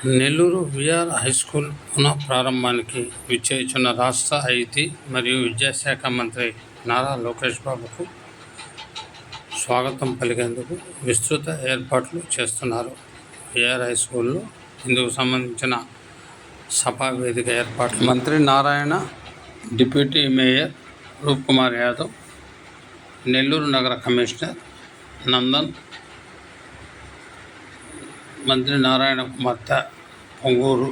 Nellore VR high school పునః ప్రారంభానికి విచ్చేస్తున్న రాష్ట్ర ఐటీ మరియు విద్యాశాఖ మంత్రి నారా లోకేష్ బాబుకు స్వాగతం పలికేందుకు విస్తృత ఏర్పాట్లు చేస్తున్నారు. విఆర్ హైస్కూల్లో ఇందుకు సంబంధించిన సభా వేదిక ఏర్పాట్లు మంత్రి నారాయణ, డిప్యూటీ మేయర్ రూప్కుమార్ యాదవ్, నెల్లూరు నగర కమిషనర్ నందన్, మంత్రి నారాయణ కుమార్తె పొంగూరు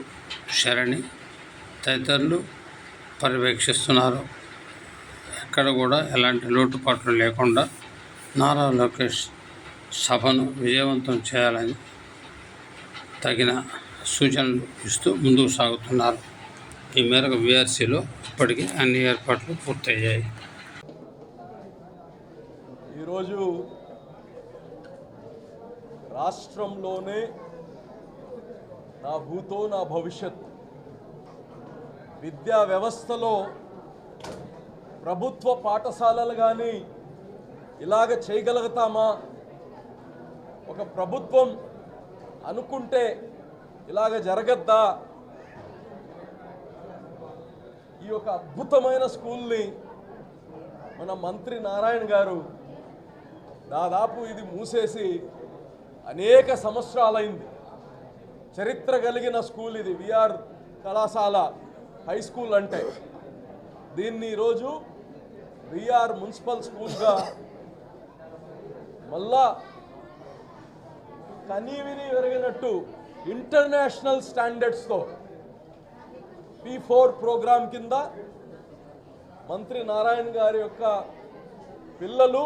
శరణి తదితరులు పర్యవేక్షిస్తున్నారు. ఎక్కడ కూడా ఎలాంటి లోటుపాట్లు లేకుండా నారా లోకేష్ సభను విజయవంతం చేయాలని తగిన సూచనలు ఇస్తూ ముందుకు సాగుతున్నారు. ఈ మేరకు వీఆర్సీలో ఇప్పటికీ అన్ని ఏర్పాట్లు పూర్తయ్యాయి. ఈరోజు రాష్ట్రంలోనే నా భూతో నా భవిష్యత్ విద్యా వ్యవస్థలో ప్రభుత్వ పాఠశాలలు కానీ ఇలాగ చేయగలుగుతామా? ఒక ప్రభుత్వం అనుకుంటే ఇలాగ జరగద్దా? ఈ యొక్క అద్భుతమైన స్కూల్ని మన మంత్రి నారాయణ గారు దాదాపు ఇది మూసేసి అనేక సంవత్సరాలైంది. చరిత్ర కలిగిన స్కూల్ ఇది, విఆర్ కళాశాల హై స్కూల్ అంటే. దీన్ని ఈరోజు విఆర్ మున్సిపల్ స్కూల్గా మళ్ళా కనీవిని ఎరిగినట్టు ఇంటర్నేషనల్ స్టాండర్డ్స్తో P4 ప్రోగ్రాం కింద మంత్రి నారాయణ గారి యొక్క పిల్లలు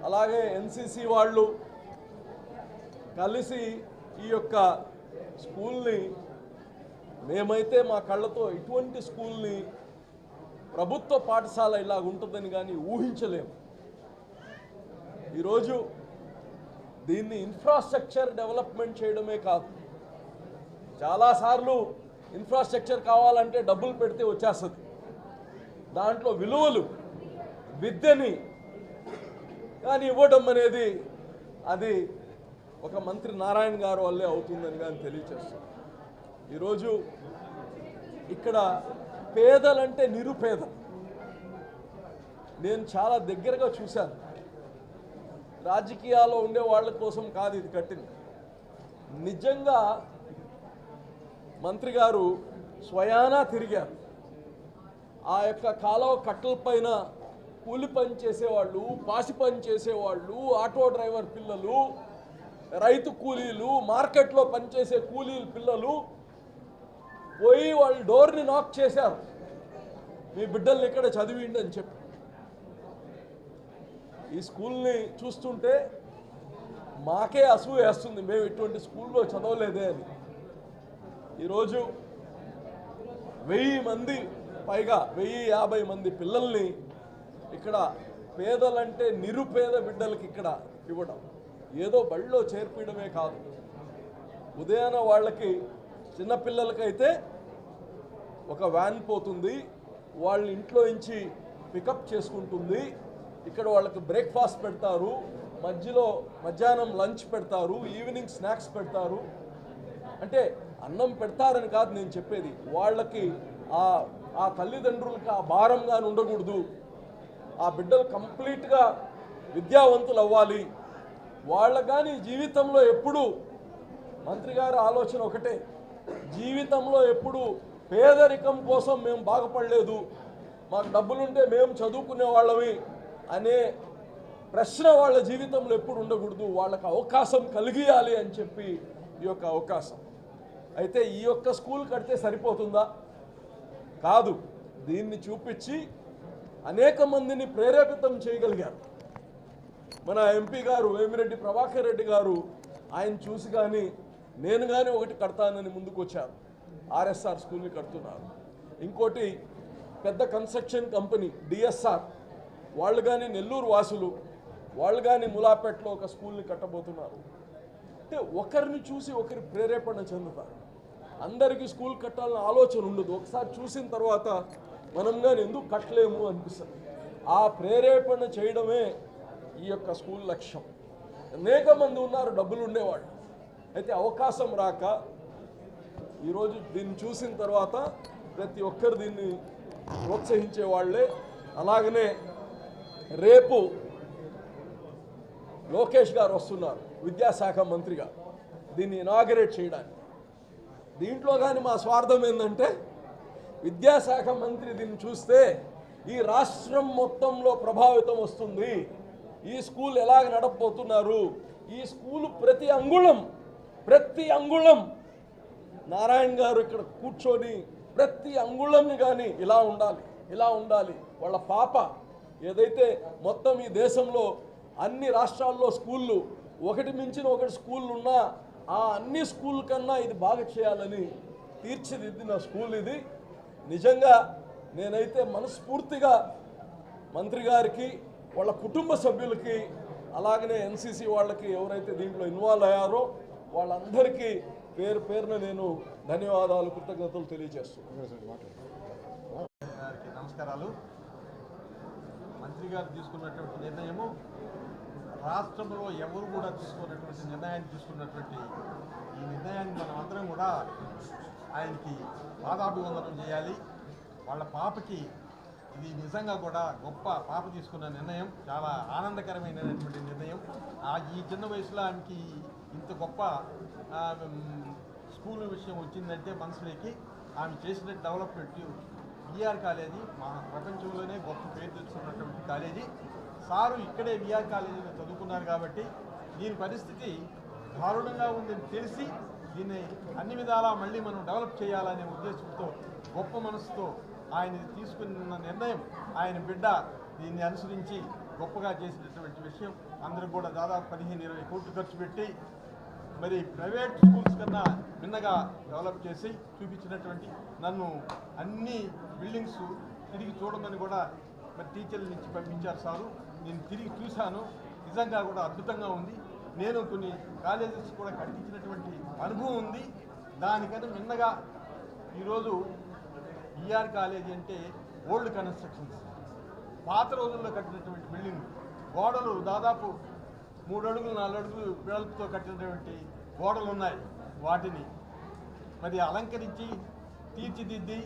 అలాగే NCC వాళ్ళు కలిసి ఈ యొక్క స్కూల్ని మేమైతే మా కళ్ళతో ఇటువంటి స్కూల్ని ప్రభుత్వ పాఠశాల ఇలా ఉంటుందని కానీ ఊహించలేము. ఈరోజు దీన్ని ఇన్ఫ్రాస్ట్రక్చర్ డెవలప్మెంట్ చేయడమే కాదు, చాలాసార్లు ఇన్ఫ్రాస్ట్రక్చర్ కావాలంటే డబ్బులు పెడితే వచ్చేస్తుంది. దాంట్లో విలువలు, విద్యని కానీ ఇవ్వడం అనేది అది ఒక మంత్రి నారాయణ గారు వల్లే అవుతుందని కానీ తెలియచేస్తాం. ఈరోజు ఇక్కడ పేదలంటే నిరుపేద నేను చాలా దగ్గరగా చూశాను. రాజకీయాల్లో ఉండే వాళ్ళ కోసం కాదు ఇది కట్టింది. నిజంగా మంత్రి గారు స్వయానా తిరిగారు. ఆ యొక్క కాలువ కట్టల పైన కూలి పని చేసేవాళ్ళు, పాసి పని చేసేవాళ్ళు, ఆటో డ్రైవర్ పిల్లలు, రైతు కూలీలు, మార్కెట్లో పనిచేసే కూలీలు పిల్లలు పోయి వాళ్ళు డోర్ని నాక్ చేశారు, మీ బిడ్డల్ని ఇక్కడ చదివిండి అని చెప్పి. ఈ స్కూల్ని చూస్తుంటే మాకే అసూయ వేస్తుంది, మేము ఇటువంటి స్కూల్లో చదవలేదే అని. ఈరోజు 1000 మంది పైగా 1050 మంది పిల్లల్ని ఇక్కడ పేదలంటే నిరుపేద బిడ్డలకి ఇక్కడ ఇవ్వడం, ఏదో బడిలో చేర్పించడమే కాదు, ఉదయాన వాళ్ళకి చిన్నపిల్లలకైతే ఒక వ్యాన్ పోతుంది, వాళ్ళ ఇంట్లో నుంచి పికప్ చేసుకుంటుంది, ఇక్కడ వాళ్ళకి బ్రేక్ఫాస్ట్ పెడతారు, మధ్యాహ్నం లంచ్ పెడతారు, ఈవినింగ్ స్నాక్స్ పెడతారు. అంటే అన్నం పెడతారని కాదు నేను చెప్పేది, వాళ్ళకి ఆ తల్లిదండ్రులకి ఆ భారంగా ఉండకూడదు. ఆ బిడ్డలు కంప్లీట్గా విద్యావంతులు అవ్వాలి. వాళ్ళ కానీ జీవితంలో ఎప్పుడు మంత్రి గారి ఆలోచన ఒకటే, జీవితంలో ఎప్పుడు పేదరికం కోసం మేము బాగుపడలేదు, మాకు డబ్బులుంటే మేము చదువుకునే వాళ్ళవి అనే ప్రశ్న వాళ్ళ జీవితంలో ఎప్పుడు ఉండకూడదు. వాళ్ళకి అవకాశం కలిగియాలి అని చెప్పి ఈ యొక్క అవకాశం. అయితే ఈ యొక్క స్కూల్ కడితే సరిపోతుందా? కాదు, దీన్ని చూపించి అనేక మందిని ప్రేరేపితం చేయగలిగారు. మన ఎంపీ గారు వేమిరెడ్డి ప్రభాకర్ రెడ్డి గారు ఆయన చూసి కానీ నేను కానీ ఒకటి కడతానని ముందుకు వచ్చారు. RSR స్కూల్ని కడుతున్నారు. ఇంకోటి పెద్ద కన్స్ట్రక్షన్ కంపెనీ DSR వాళ్ళు కానీ నెల్లూరు వాసులు వాళ్ళు కానీ ములాపేటలో ఒక స్కూల్ని కట్టబోతున్నారు. అంటే ఒకరిని చూసి ఒకరి ప్రేరేపణ చెందుతారు. అందరికీ స్కూల్ కట్టాలన్న ఆలోచన ఉండదు. ఒకసారి చూసిన తర్వాత మనం కానీ ఎందుకు కట్టలేము అనిపిస్తుంది. ఆ ప్రేరేపణ చేయడమే ఈ యొక్క స్కూల్ లక్ష్యం. అనేక మంది ఉన్నారు డబ్బులు ఉండేవాళ్ళు, అయితే అవకాశం రాక ఈరోజు దీన్ని చూసిన తర్వాత ప్రతి ఒక్కరు దీన్ని ప్రోత్సహించే వాళ్ళే. అలాగనే రేపు లోకేష్ గారు వస్తున్నారు విద్యాశాఖ మంత్రిగా దీన్ని ఇనాగరేట్ చేయడానికి. దీంట్లో కానీ మా స్వార్థం ఏంటంటే విద్యాశాఖ మంత్రి దీన్ని చూస్తే ఈ రాష్ట్రం మొత్తంలో ప్రభావితం వస్తుంది. ఈ స్కూల్ ఎలాగ నడపబోతున్నారు, ఈ స్కూలు ప్రతి అంగుళం నారాయణ గారు ఇక్కడ కూర్చొని ప్రతి అంగుళంని కానీ ఇలా ఉండాలి. వాళ్ళ పాప ఏదైతే మొత్తం ఈ దేశంలో అన్ని రాష్ట్రాల్లో స్కూళ్ళు ఒకటి మించిన ఒకటి స్కూళ్ళు ఉన్నా ఆ అన్ని స్కూల్ కన్నా ఇది బాగా చేయాలని తీర్చిదిద్దిన స్కూల్ ఇది. నిజంగా నేనైతే మనస్ఫూర్తిగా మంత్రి గారికి, వాళ్ళ కుటుంబ సభ్యులకి, అలాగనే ఎన్సీసీ వాళ్ళకి ఎవరైతే దీంట్లో ఇన్వాల్వ్ అయ్యారో వాళ్ళందరికీ పేరు పేరున నేను ధన్యవాదాలు, కృతజ్ఞతలు తెలియజేస్తున్నాను. నమస్కారాలు. మంత్రి గారు తీసుకున్నటువంటి నిర్ణయము రాష్ట్రంలో ఎవరు కూడా తీసుకున్నటువంటి నిర్ణయాన్ని తీసుకున్నటువంటి ఈ నిర్ణయాన్ని మనం అందరం కూడా ఆయనకి పాదాభివందనం చేయాలి. వాళ్ళ పాపకి ఇది నిజంగా కూడా గొప్ప పాప తీసుకున్న నిర్ణయం, చాలా ఆనందకరమైనటువంటి నిర్ణయం. ఈ చిన్న వయసులో ఆమెకి ఇంత గొప్ప స్కూల్ విషయం వచ్చిందంటే మనసులోకి ఆమె చేసిన డెవలప్మెంట్. విఆర్ కాలేజీ మా ప్రపంచంలోనే గొప్ప పేరు తెచ్చుకున్నటువంటి కాలేజీ. సారు ఇక్కడే విఆర్ కాలేజీలో చదువుకున్నారు కాబట్టి దీని పరిస్థితి దారుణంగా ఉందని తెలిసి దీన్ని అన్ని విధాలా మళ్ళీ మనం డెవలప్ చేయాలనే ఉద్దేశంతో గొప్ప మనసుతో ఆయన తీసుకున్న నిర్ణయం, ఆయన బిడ్డ దీన్ని అనుసరించి గొప్పగా చేసినటువంటి విషయం. అందరూ కూడా దాదాపు 15-20 కోట్లు ఖర్చు పెట్టి మరి ప్రైవేట్ స్కూల్స్ కన్నా మిన్నగా డెవలప్ చేసి చూపించినటువంటి నన్ను అన్ని బిల్డింగ్స్ తిరిగి చూడమని కూడా మరి టీచర్ల నుంచి పంపించారు సారు. నేను తిరిగి చూశాను, నిజంగా కూడా అద్భుతంగా ఉంది. నేను కొన్ని కాలేజెస్ కూడా కట్టించినటువంటి అనుభవం ఉంది. దానికన్నా మిన్నగా ఈరోజు ఈఆర్ కాలేజీ అంటే ఓల్డ్ కన్స్ట్రక్షన్స్, పాత రోజుల్లో కట్టినటువంటి బిల్డింగ్, గోడలు దాదాపు 3 అడుగులు 4 అడుగులు వెడల్పుతో కట్టినటువంటి గోడలు ఉన్నాయి. వాటిని మరి అలంకరించి తీర్చిదిద్ది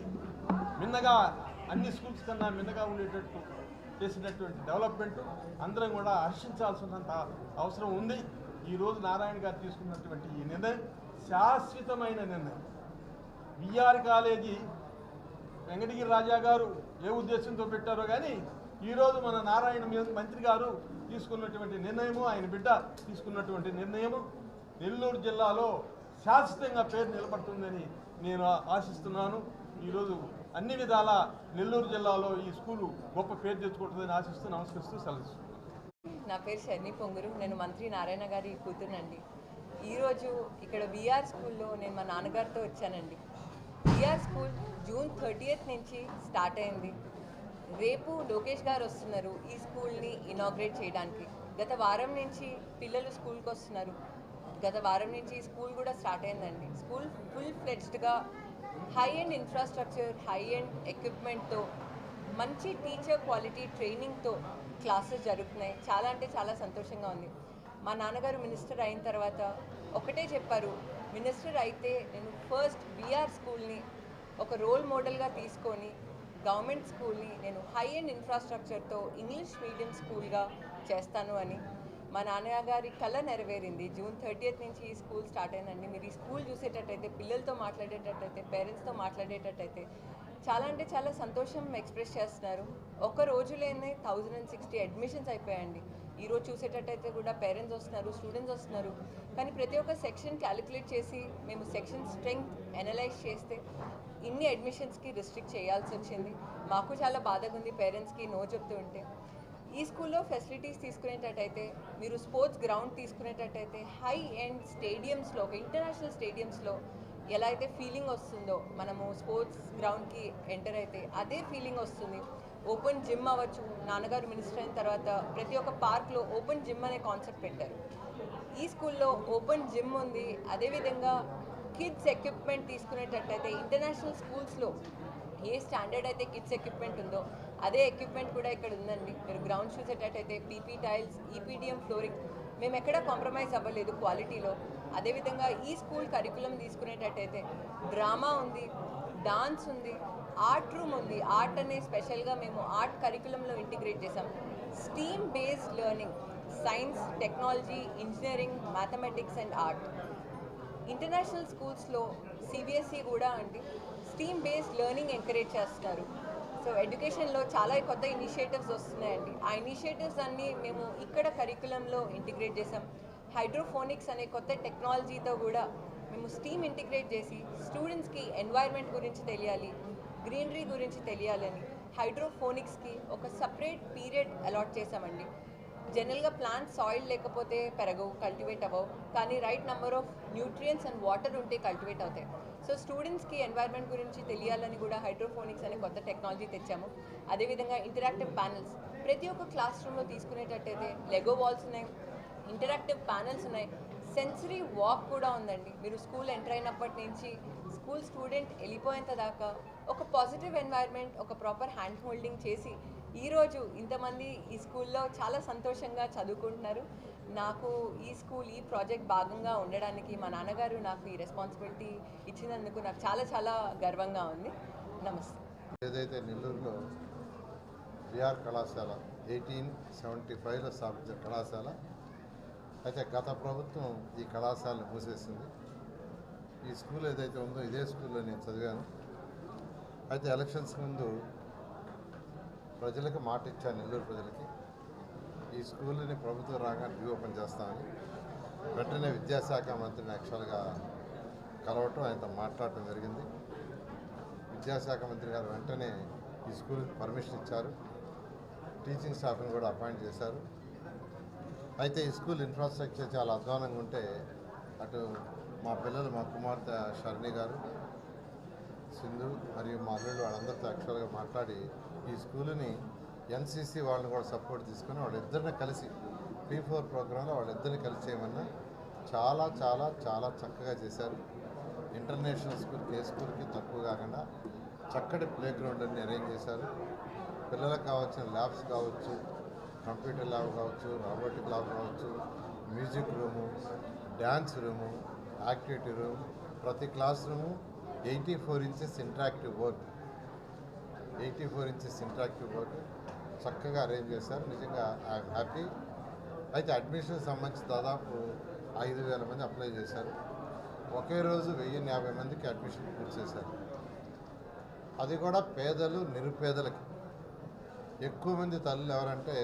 మిన్నగా అన్ని స్కూల్స్ కన్నా మిన్నగా ఉండేటట్టు చేసినటువంటి డెవలప్మెంట్ అందరం కూడా హర్షించాల్సినంత అవసరం ఉంది. ఈరోజు నారాయణ గారు తీసుకున్నటువంటి ఈ నిర్ణయం శాశ్వతమైన నిర్ణయం. విఆర్ కాలేజీ వెంకటగిరి రాజా గారు ఏ ఉద్దేశంతో పెట్టారో కానీ ఈరోజు మన నారాయణ మంత్రి గారు తీసుకున్నటువంటి నిర్ణయము, ఆయన బిడ్డ తీసుకున్నటువంటి నిర్ణయము నెల్లూరు జిల్లాలో శాశ్వతంగా పేరు నిలబడుతుందని నేను ఆశిస్తున్నాను. ఈరోజు అన్ని విధాల నెల్లూరు జిల్లాలో ఈ స్కూలు గొప్ప పేరు తెచ్చుకుంటుందని ఆశిస్తూ నమస్కరిస్తూ సెలవిస్తున్నాను. నా పేరు శర్ణి పొంగురు, నేను మంత్రి నారాయణ గారి కూతురునండి. ఈరోజు ఇక్కడ విఆర్ స్కూల్లో నేను మా నాన్నగారితో వచ్చానండి. విఆర్ స్కూల్ జూన్ 30th నుంచి స్టార్ట్ అయింది. రేపు లోకేష్ గారు వస్తున్నారు ఈ స్కూల్ని ఇనాగ్రేట్ చేయడానికి. గత వారం నుంచి పిల్లలు స్కూల్కి వస్తున్నారు. గత వారం నుంచి ఈ స్కూల్ కూడా స్టార్ట్ అయిందండి. స్కూల్ ఫుల్ ఫ్లెడ్జ్డ్గా high end infrastructure, high end ఎక్విప్మెంట్తో, మంచి టీచర్ క్వాలిటీ ట్రైనింగ్తో క్లాసెస్ జరుగుతున్నాయి. చాలా అంటే చాలా సంతోషంగా ఉంది. మా నాన్నగారు మినిస్టర్ అయిన తర్వాత ఒకటే చెప్పారు, మినిస్టర్ అయితే నేను ఫస్ట్ విఆర్ స్కూల్ని ఒక రోల్ మోడల్గా తీసుకొని గవర్నమెంట్ స్కూల్ని నేను హై అండ్ ఇన్ఫ్రాస్ట్రక్చర్తో ఇంగ్లీష్ మీడియం స్కూల్గా చేస్తాను అని. మా నాన్నగారి కళ నెరవేరింది. జూన్ 30th నుంచి ఈ స్కూల్ స్టార్ట్ అయిందండి. మీరు ఈ స్కూల్ చూసేటట్టయితే, పిల్లలతో మాట్లాడేటట్టయితే, పేరెంట్స్తో మాట్లాడేటట్టయితే చాలా అంటే చాలా సంతోషం ఎక్స్ప్రెస్ చేస్తున్నారు. ఒక రోజులోనే 1060 అడ్మిషన్స్ అయిపోయాయండి. ఈరోజు చూసేటట్టయితే కూడా పేరెంట్స్ వస్తున్నారు, స్టూడెంట్స్ వస్తున్నారు. కానీ ప్రతి ఒక్క సెక్షన్ క్యాలిక్యులేట్ చేసి మేము సెక్షన్ స్ట్రెంగ్త్ అనలైజ్ చేస్తే ఇన్ని అడ్మిషన్స్కి రిస్ట్రిక్ట్ చేయాల్సి వచ్చింది. మాకు చాలా బాధగా ఉంది పేరెంట్స్కి నో చెప్తూ ఉంటే. ఈ స్కూల్లో ఫెసిలిటీస్ తీసుకునేటట్టయితే, మీరు స్పోర్ట్స్ గ్రౌండ్ తీసుకునేటట్టయితే హై ఎండ్ స్టేడియంస్లో, ఒక ఇంటర్నేషనల్ స్టేడియంస్లో ఎలా అయితే ఫీలింగ్ వస్తుందో మనము స్పోర్ట్స్ గ్రౌండ్కి ఎంటర్ అయితే అదే ఫీలింగ్ వస్తుంది. ఓపెన్ జిమ్ అవ్వచ్చు. నాన్నగారు మినిస్టర్ అయిన తర్వాత ప్రతి ఒక్క పార్క్లో ఓపెన్ జిమ్ అనే కాన్సెప్ట్ పెట్టారు. ఈ స్కూల్లో ఓపెన్ జిమ్ ఉంది. అదేవిధంగా కిడ్స్ ఎక్విప్మెంట్ తీసుకునేటట్టయితే ఇంటర్నేషనల్ స్కూల్స్లో ఏ స్టాండర్డ్ అయితే కిడ్స్ ఎక్విప్మెంట్ ఉందో అదే ఎక్విప్మెంట్ కూడా ఇక్కడ ఉందండి. మీరు గ్రౌండ్ చూసేటట్టయితే పీపీ టైల్స్, ఈపీడిఎం ఫ్లోరింగ్, మేము ఎక్కడా కాంప్రమైజ్ అవ్వలేదు క్వాలిటీలో. అదేవిధంగా ఈ స్కూల్ కరికులం తీసుకునేటట్టయితే డ్రామా ఉంది, డాన్స్ ఉంది, ఆర్ట్ రూమ్ ఉంది. ఆర్ట్ అనే స్పెషల్గా మేము ఆర్ట్ కరికులంలో ఇంటిగ్రేట్ చేసాం. STEAM based learning, science, technology, engineering, mathematics and art. International స్కూల్స్లో సిబిఎస్ఈ కూడా అండి స్టీమ్ బేస్డ్ లెర్నింగ్ ఎంకరేజ్ చేస్తున్నారు. సో ఎడ్యుకేషన్లో చాలా కొత్త ఇనిషియేటివ్స్ వస్తున్నాయండి. ఆ ఇనిషియేటివ్స్ అన్నీ మేము ఇక్కడ కరికులంలో ఇంటిగ్రేట్ చేసాం. హైడ్రోఫోనిక్స్ అనే కొత్త టెక్నాలజీతో కూడా మేము స్టీమ్ ఇంటిగ్రేట్ చేసి స్టూడెంట్స్కి ఎన్వైర్న్మెంట్ గురించి తెలియాలి, గ్రీనరీ గురించి తెలియాలని హైడ్రోఫోనిక్స్కి ఒక సపరేట్ పీరియడ్ అలాట్ చేసామండి. జనరల్గా ప్లాంట్స్ సాయిల్ లేకపోతే పెరగవు, కల్టివేట్ అవ్వవు, కానీ right number of nutrients and water ఉంటే కల్టివేట్ అవుతాయి. సో స్టూడెంట్స్కి ఎన్వైర్న్మెంట్ గురించి తెలియాలని కూడా హైడ్రోఫోనిక్స్ అనే కొత్త టెక్నాలజీ తెచ్చాము. అదేవిధంగా ఇంటరాక్టివ్ ప్యానెల్స్ ప్రతి ఒక్క క్లాస్ రూమ్లో తీసుకునేటట్టయితే లెగో వాల్స్ ఉన్నాయి, ఇంటరాక్టివ్ ప్యానెల్స్ ఉన్నాయి, సెన్సరీ వాక్ కూడా ఉందండి. మీరు స్కూల్ ఎంటర్ అయినప్పటి నుంచి స్కూల్ స్టూడెంట్ వెళ్ళిపోయేంత దాకా ఒక పాజిటివ్ ఎన్వైర్న్మెంట్, ఒక ప్రాపర్ హ్యాండ్ హోల్డింగ్ చేసి ఈరోజు ఇంతమంది ఈ స్కూల్లో చాలా సంతోషంగా చదువుకుంటున్నారు. నాకు ఈ స్కూల్ ఈ ప్రాజెక్ట్ భాగంగా ఉండడానికి మా నాన్నగారు నాకు ఈ రెస్పాన్సిబిలిటీ ఇచ్చినందుకు నాకు చాలా చాలా గర్వంగా ఉంది. నమస్తే. ఏదైతే నెల్లూరులో విఆర్ కళాశాల 1875లో స్థాపించిన కళాశాల అయితే గత ప్రభుత్వం ఈ కళాశాలను మూసేసింది. ఈ స్కూల్ ఏదైతే ఉందో ఇదే స్కూల్లో నేను చదివాను. అయితే ఎలక్షన్స్ ముందు ప్రజలకు మాట ఇచ్చాను, నెల్లూరు ప్రజలకి ఈ స్కూల్ని ప్రభుత్వం రాగానే రీఓపెన్ చేస్తామని. వెంటనే విద్యాశాఖ మంత్రిని యాక్చువల్గా కలవటం, ఆయనతో మాట్లాడటం జరిగింది. విద్యాశాఖ మంత్రి గారు వెంటనే ఈ స్కూల్కి పర్మిషన్ ఇచ్చారు, టీచింగ్ స్టాఫ్ని కూడా అపాయింట్ చేశారు. అయితే ఈ స్కూల్ ఇన్ఫ్రాస్ట్రక్చర్ చాలా అధ్వానంగా ఉంటే అటు మా పిల్లలు, మా కుమార్తె షర్ణి గారు, సింధు మరియు మా అల్లుడు వాళ్ళందరితో యాక్చువల్గా మాట్లాడి ఈ స్కూల్ని ఎన్సీసీ వాళ్ళని కూడా సపోర్ట్ తీసుకొని వాళ్ళిద్దరిని కలిసి P4 ప్రోగ్రాంలో వాళ్ళిద్దరిని కలిసి చేయమన్నా చాలా చాలా చాలా చక్కగా చేశారు. ఇంటర్నేషనల్ స్కూల్కి ఏ స్కూల్కి తక్కువ కాకుండా చక్కటి ప్లే గ్రౌండ్ అన్ని అరేంజ్ చేశారు. పిల్లలకు కావాల్సిన ల్యాబ్స్ కావచ్చు, కంప్యూటర్ ల్యాబ్ కావచ్చు, రోబోటిక్ ల్యాబ్ కావచ్చు, music room, dance room, activity room, ప్రతి class room 84 inches interactive board, 84 inches interactive board చక్కగా అరేంజ్ చేశారు. నిజంగా ఐఎమ్ హ్యాపీ. అయితే అడ్మిషన్ సంబంధించి దాదాపు 5,000 మంది అప్లై చేశారు. ఒకే రోజు 1,050 మందికి అడ్మిషన్ పూర్తి చేశారు. అది కూడా పేదలు, నిరుపేదలకి. ఎక్కువ మంది తల్లులు ఎవరంటే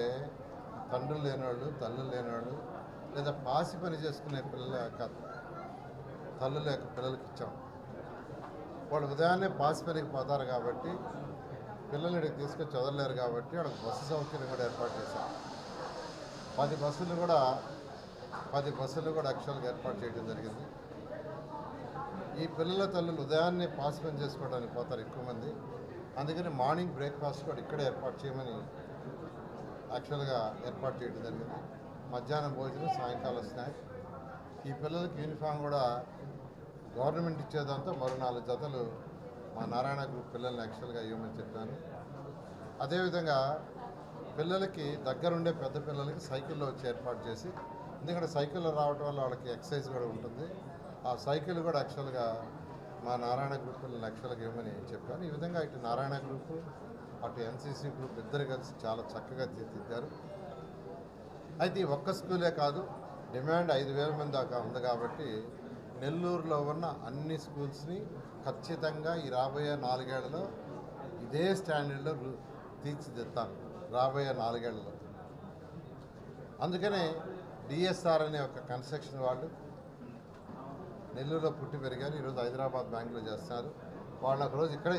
తండ్రులు లేనివాళ్ళు, తల్లులు లేనివాళ్ళు, లేదా పాసి పని చేసుకునే పిల్లల యొక్క తల్లుల యొక్క పిల్లలకి ఇచ్చాం. వాళ్ళు ఉదయాన్నే పాసి పనికి పోతారు కాబట్టి పిల్లలు ఇక్కడికి తీసుకొని చదవలేరు కాబట్టి వాళ్ళకి బస్సు సౌకర్యం కూడా ఏర్పాటు చేశాం. 10 బస్సులు కూడా యాక్చువల్గా ఏర్పాటు చేయడం జరిగింది. ఈ పిల్లల తల్లులు ఉదయాన్నే పాస్ పని చేసుకోవడానికి పోతారు ఎక్కువ మంది. అందుకని మార్నింగ్ బ్రేక్ఫాస్ట్ కూడా ఇక్కడే ఏర్పాటు చేయమని యాక్చువల్గా ఏర్పాటు చేయడం జరిగింది. మధ్యాహ్నం భోజనం, సాయంకాలం స్నాక్. ఈ పిల్లలకి యూనిఫామ్ కూడా గవర్నమెంట్ ఇచ్చేదాంతో మరో 4 జతలు మా నారాయణ గ్రూప్ పిల్లల్ని యాక్చువల్గా ఇవ్వమని చెప్పాను. అదేవిధంగా పిల్లలకి దగ్గరుండే పెద్ద పిల్లలకి సైకిల్లో వచ్చి ఏర్పాటు చేసి, ఎందుకంటే సైకిల్లో రావడం వల్ల వాళ్ళకి ఎక్సర్సైజ్ కూడా ఉంటుంది. ఆ సైకిల్ కూడా యాక్చువల్గా మా నారాయణ గ్రూప్ పిల్లల్ని యాక్చువల్గా ఇవ్వమని చెప్పాను. ఈ విధంగా ఇటు నారాయణ గ్రూపు, అటు ఎన్సీసీ గ్రూప్ ఇద్దరు కలిసి చాలా చక్కగా తీర్చిదిద్దారు. అయితే ఈ ఒక్క స్కూలే కాదు, డిమాండ్ 5,000 మంది దాకా ఉంది కాబట్టి నెల్లూరులో ఉన్న అన్ని స్కూల్స్ని ఖచ్చితంగా ఈ రాబోయే 4 ఏళ్లలో ఇదే స్టాండర్డ్లో తీర్చిదిద్దాను. రాబోయే 4 ఏళ్లలో. అందుకనే డిఎస్ఆర్ అనే ఒక కన్స్ట్రక్షన్ వాళ్ళు నెల్లూరులో పుట్టి పెరిగారు, ఈరోజు హైదరాబాద్, బెంగళూరు చేస్తున్నారు. వాళ్ళు ఒకరోజు ఇక్కడ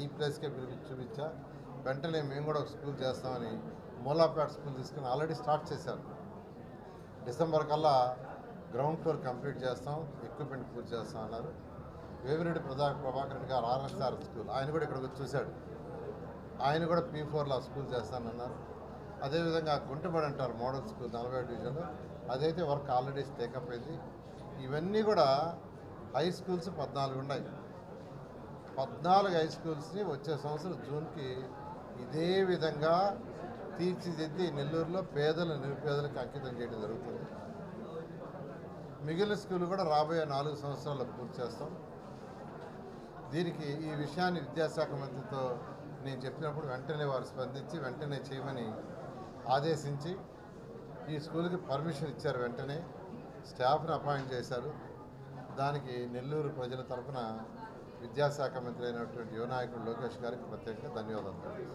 ఈ ప్లేస్కే చూపించా. వెంటనే మేము కూడా ఒక స్కూల్ చేస్తామని మూలాపేట స్కూల్ తీసుకుని ఆల్రెడీ స్టార్ట్ చేశారు. డిసెంబర్ కల్లా గ్రౌండ్ ఫ్లోర్ కంప్లీట్ చేస్తాం, ఎక్విప్మెంట్ పూర్తి చేస్తాం అన్నారు. వేమిరెడ్డి ప్రభాకర్ గారు RSR స్కూల్, ఆయన కూడా ఇక్కడికి వచ్చి చూశాడు. ఆయన కూడా P4లో స్కూల్ చేస్తానన్నారు. అదేవిధంగా గుంటబడి అంటారు మోడల్ స్కూల్ 40 డివిజన్లో, అదైతే వర్క్ ఆల్రెడీ టేకప్ అయింది. ఇవన్నీ కూడా హై స్కూల్స్ 14 ఉన్నాయి. 14 హై స్కూల్స్ని వచ్చే సంవత్సరం జూన్కి ఇదే విధంగా తీర్చిదిద్ది నెల్లూరులో పేదలు, నిరుపేదలకు అంకితం చేయడం జరుగుతుంది. మిగిలిన స్కూల్ కూడా రాబోయే 4 సంవత్సరాల్లో పూర్తి చేస్తాం. దీనికి ఈ విషయాన్ని విద్యాశాఖ మంత్రితో నేను చెప్పినప్పుడు వెంటనే వారు స్పందించి వెంటనే చేయమని ఆదేశించి ఈ స్కూల్కి పర్మిషన్ ఇచ్చారు. వెంటనే స్టాఫ్ని అపాయింట్ చేశారు. దానికి నెల్లూరు ప్రజల తరఫున విద్యాశాఖ మంత్రి అయినటువంటి యువ నాయకుడు లోకేష్ గారికి ప్రత్యేకంగా ధన్యవాదాలు.